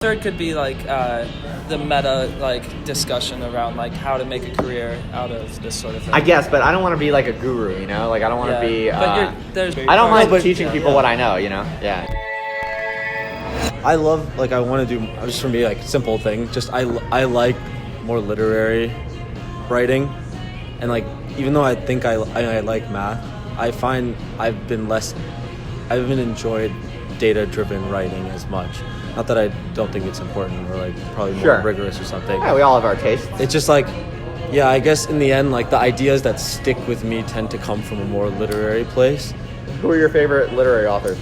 Third could be like the meta like discussion around like how to make a career out of this sort of thing. I guess, but I don't want to be like a guru, you know? Like I don't want to be. But I don't mind teaching people what I know, you know? Yeah. I love, like, I want to do, just for me, like, simple thing, just I like more literary writing, and, like, even though I think I like math, I find I haven't enjoyed data-driven writing as much. Not that I don't think it's important or, like, probably more rigorous or something. Yeah, we all have our tastes. It's just, like, yeah, I guess in the end, like, the ideas that stick with me tend to come from a more literary place. Who are your favorite literary authors?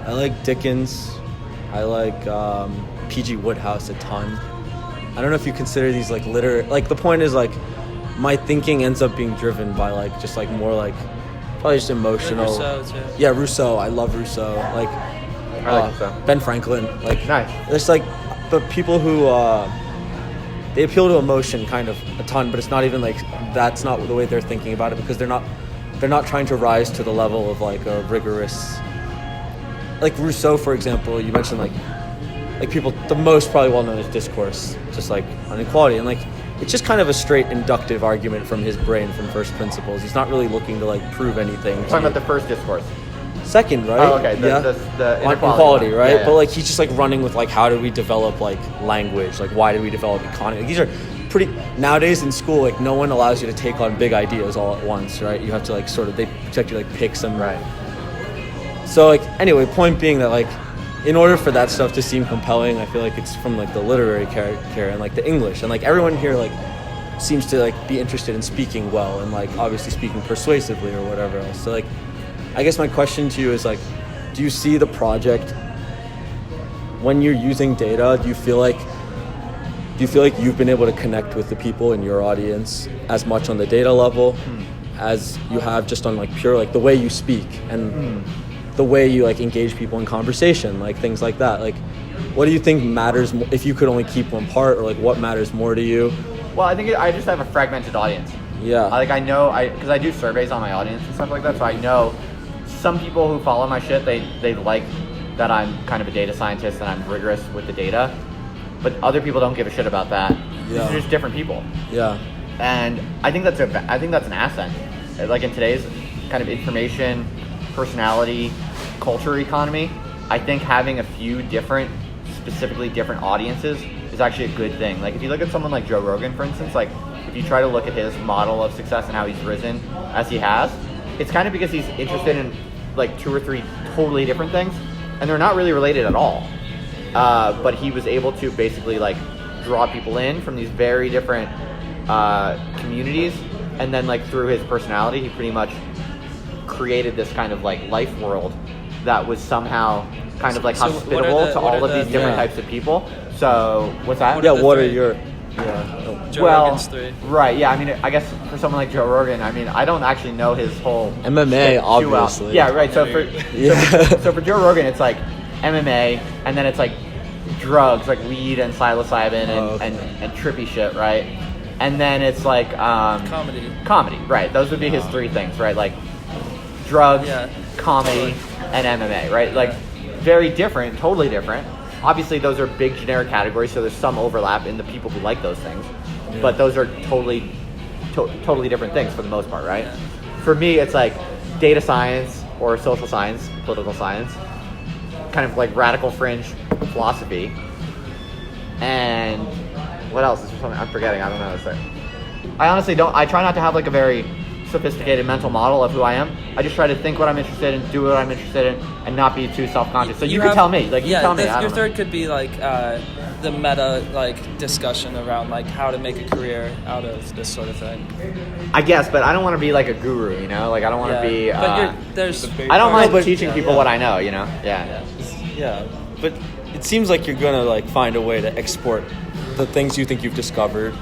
I like Dickens. I like P.G. Wodehouse a ton. I don't know if you consider these like like the point is like my thinking ends up being driven by like just like more like probably just emotional. Rousseau too. Yeah, Rousseau. I love Rousseau. Like, I like Rousseau. Ben Franklin. Like, nice. There's like but people who they appeal to emotion kind of a ton, but it's not even like that's not the way they're thinking about it because they're not trying to rise to the level of like a rigorous. Like Rousseau, for example, you mentioned like people, the most probably well known is Discourse, just like on equality, and like it's just kind of a straight inductive argument from his brain from first principles. He's not really looking to like prove anything. Talking about the first Discourse. Second, right? Oh, okay. The on equality, right? Yeah. But like he's just like running with like how do we develop like language? Like why do we develop economy? Like, these are pretty nowadays in school. Like no one allows you to take on big ideas all at once, right? You have to like sort of they expect you to like pick some. Right. So, like, anyway, point being that, like, in order for that stuff to seem compelling, I feel like it's from, like, the literary character and, like, the English. And, like, everyone here, like, seems to, like, be interested in speaking well and, like, obviously speaking persuasively or whatever else. So, like, I guess my question to you is, like, do you see the project, when you're using data, do you feel like you've been able to connect with the people in your audience as much on the data level as you have just on, like, pure, like, the way you speak and... the way you like engage people in conversation, like things like that. Like, what do you think matters if you could only keep one part, or like what matters more to you? Well, I think I just have a fragmented audience. Yeah. Like I know, because I do surveys on my audience and stuff like that, so I know some people who follow my shit, they like that I'm kind of a data scientist and I'm rigorous with the data, but other people don't give a shit about that. Yeah. They're just different people. Yeah. And I think that's an asset. Like in today's kind of information, personality, culture economy, I think having a few specifically different audiences is actually a good thing. Like if you look at someone like Joe Rogan, for instance, like if you try to look at his model of success and how he's risen as he has, it's kind of because he's interested in like 2 or 3 totally different things, and they're not really related at all. But he was able to basically like draw people in from these very different communities, and then like through his personality, he pretty much created this kind of like life world that was somehow kind of like hospitable to all of these different types of people. So what's that? What are your Joe Rogan's 3. Right, yeah, I mean, I guess for someone like Joe Rogan, I mean, I don't actually know his whole MMA, obviously. Yeah, right. So for Joe Rogan, it's like MMA, and then it's like drugs, like weed and psilocybin and trippy shit, right? And then it's like comedy, right? Those would be his 3 things, right? Like drugs, comedy, and MMA, right? Like very different, totally different. Obviously, those are big generic categories, so there's some overlap in the people who like those things. Yeah. But those are totally different things for the most part, right? Yeah. For me, it's like data science or social science, political science, kind of like radical fringe philosophy. And what else? Is there something I'm forgetting? I don't know. I honestly don't. I try not to have like a very sophisticated mental model of who I am. I just try to think what I'm interested in, do what I'm interested in, and not be too self-conscious. So you can tell me, like, tell me. Your third could be like the meta like discussion around like how to make a career out of this sort of thing. I guess, but I don't want to be like a guru, you know. Like I don't want to be. But I don't mind teaching people what I know, you know. Yeah, but it seems like you're gonna like find a way to export the things you think you've discovered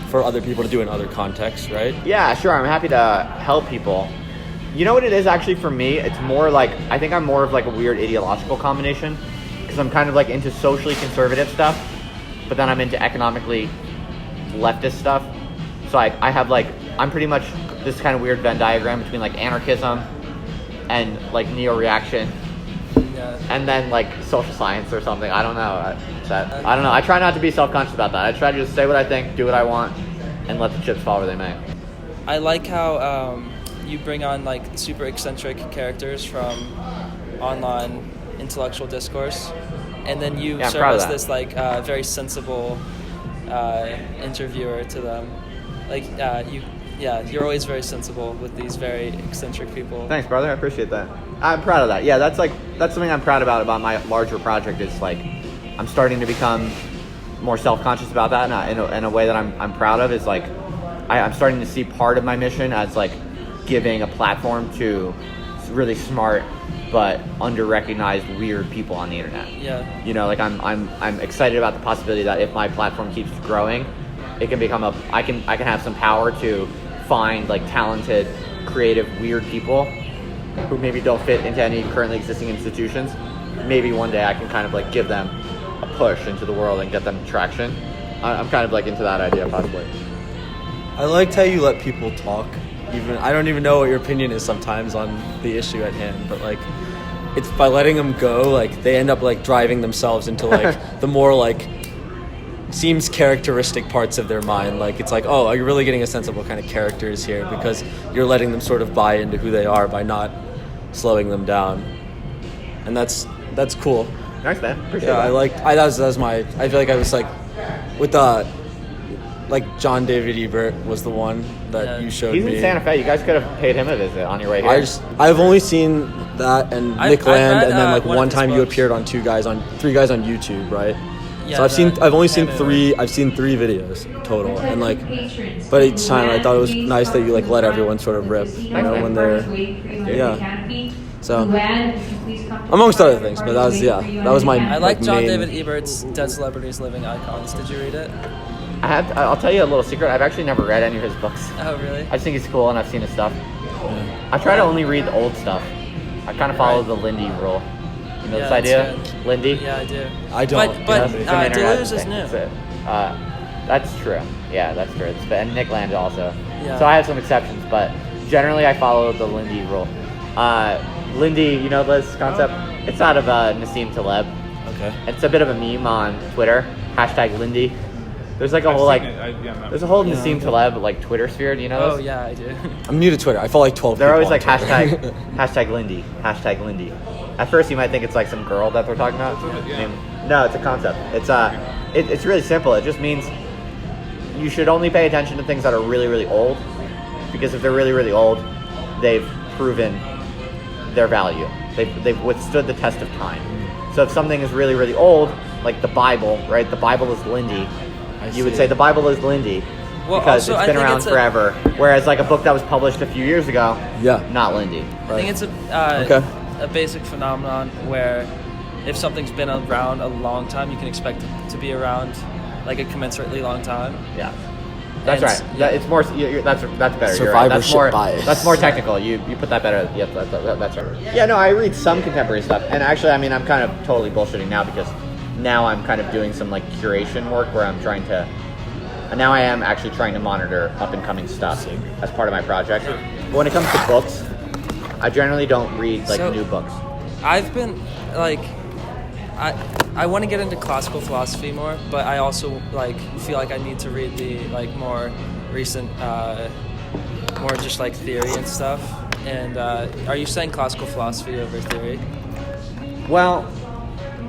for other people to do in other contexts, right? Yeah, sure. I'm happy to help people. You know what it is actually for me? It's more like, I think I'm more of like a weird ideological combination, because I'm kind of like into socially conservative stuff, but then I'm into economically leftist stuff. So I have like, I'm pretty much this kind of weird Venn diagram between like anarchism and like neo-reaction Yeah. and then like social science or something. I don't know. I don't know. I try not to be self-conscious about that. I try to just say what I think, do what I want, and let the chips fall where they may. I like how you bring on like super eccentric characters from online intellectual discourse, and then you serve as this like very sensible interviewer to them. Like you're always very sensible with these very eccentric people. Thanks, brother. I appreciate that. I'm proud of that. Yeah, that's something I'm proud about my larger project. Is like I'm starting to become more self-conscious about that, and in a way that I'm proud of. Is like I'm starting to see part of my mission as like giving a platform to really smart but under-recognized weird people on the internet. Yeah. You know, like I'm excited about the possibility that if my platform keeps growing, it can become I can have some power to find like talented, creative, weird people who maybe don't fit into any currently existing institutions. Maybe one day I can kind of like give them a push into the world and get them traction. I'm kind of like into that idea possibly. I liked how you let people talk. Even I don't even know what your opinion is sometimes on the issue at hand, but like it's by letting them go, like they end up like driving themselves into like the more like seems characteristic parts of their mind. Like it's like, oh, are you really getting a sense of what kind of character is here because you're letting them sort of buy into who they are by not slowing them down, and that's cool. Nice, man. Appreciate that. That was my. I feel like I was like with the. Like John David Ebert was the one that you showed me. He's in Santa Fe. You guys could have paid him a visit on your way here. I've only seen that and Nick Land, and then like one time you appeared on three guys on YouTube, right? Yeah. So I've only seen three. I've seen 3 videos total, and like, but each time I thought it was nice that you like let everyone sort of rip, you know, when they're, yeah. So amongst other things, but that was my. I like John David Ebert's Dead Celebrities Living Icons. Did you read it? I'll tell you a little secret. I've actually never read any of his books. Oh, really? I just think he's cool, and I've seen his stuff. Yeah. I try to only read the old stuff. I kind of follow the Lindy rule. You know this idea? Lindy? Yeah, I do. I don't. But Deleuze is new. That's true. Yeah, that's true. And Nick Land also. Yeah. So I have some exceptions, but generally I follow the Lindy rule. Lindy, you know this concept? It's out of Nassim Taleb. Okay. It's a bit of a meme on Twitter. #Lindy. There's like a whole there's a whole Nassim Taleb like Twitter sphere. Do you know this? Oh yeah, I do. I'm new to Twitter. I follow like 12 They're people. always like #Lindy. #Lindy. At first you might think it's like some girl that they're talking about. No, it's a concept. It's really simple. It just means you should only pay attention to things that are really, really old, because if they're really, really old, they've proven their value. They've withstood the test of time. So if something is really, really old, like the Bible, right? The Bible is Lindy. You would say the Bible is Lindy because it's been around forever. Whereas like a book that was published a few years ago, not Lindy. Right. I think it's a basic phenomenon where if something's been around a long time, you can expect it to be around like a commensurately long time. Yeah. That's right. Yeah. It's more. That's better. Survivorship bias. That's more technical. You put that better. Yeah, that's right. Yeah. No, I read some contemporary stuff, and actually, I mean, I'm kind of totally bullshitting now because now I'm kind of doing some like curation work where I'm trying to. And now I am actually trying to monitor up and coming stuff as part of my project. But when it comes to books, I generally don't read like new books. I've been like. I want to get into classical philosophy more, but I also like feel like I need to read the like more recent, more just like theory and stuff. And are you saying classical philosophy over theory? Well,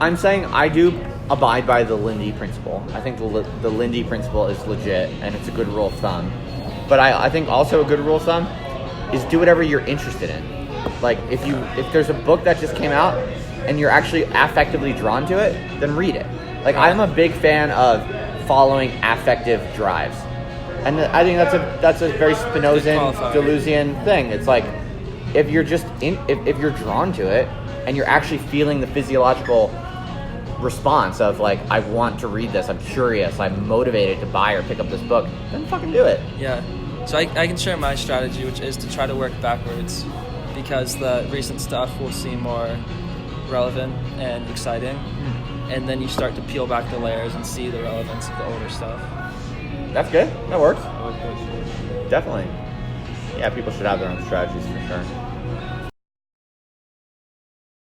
I'm saying I do abide by the Lindy principle. I think the Lindy principle is legit and it's a good rule of thumb. But I think also a good rule of thumb is do whatever you're interested in. Like if there's a book that just came out and you're actually affectively drawn to it, then read it. Like I'm a big fan of following affective drives, and I think that's a very Spinozan, Deleuzian thing. It's like if you're just if you're drawn to it and you're actually feeling the physiological response of like I want to read this, I'm curious, I'm motivated to buy or pick up this book, then fucking do it. Yeah. So I can share my strategy, which is to try to work backwards, because the recent stuff will seem more relevant and exciting, and then you start to peel back the layers and see the relevance of the older stuff. That's good. That works. Definitely. Yeah, people should have their own strategies for sure.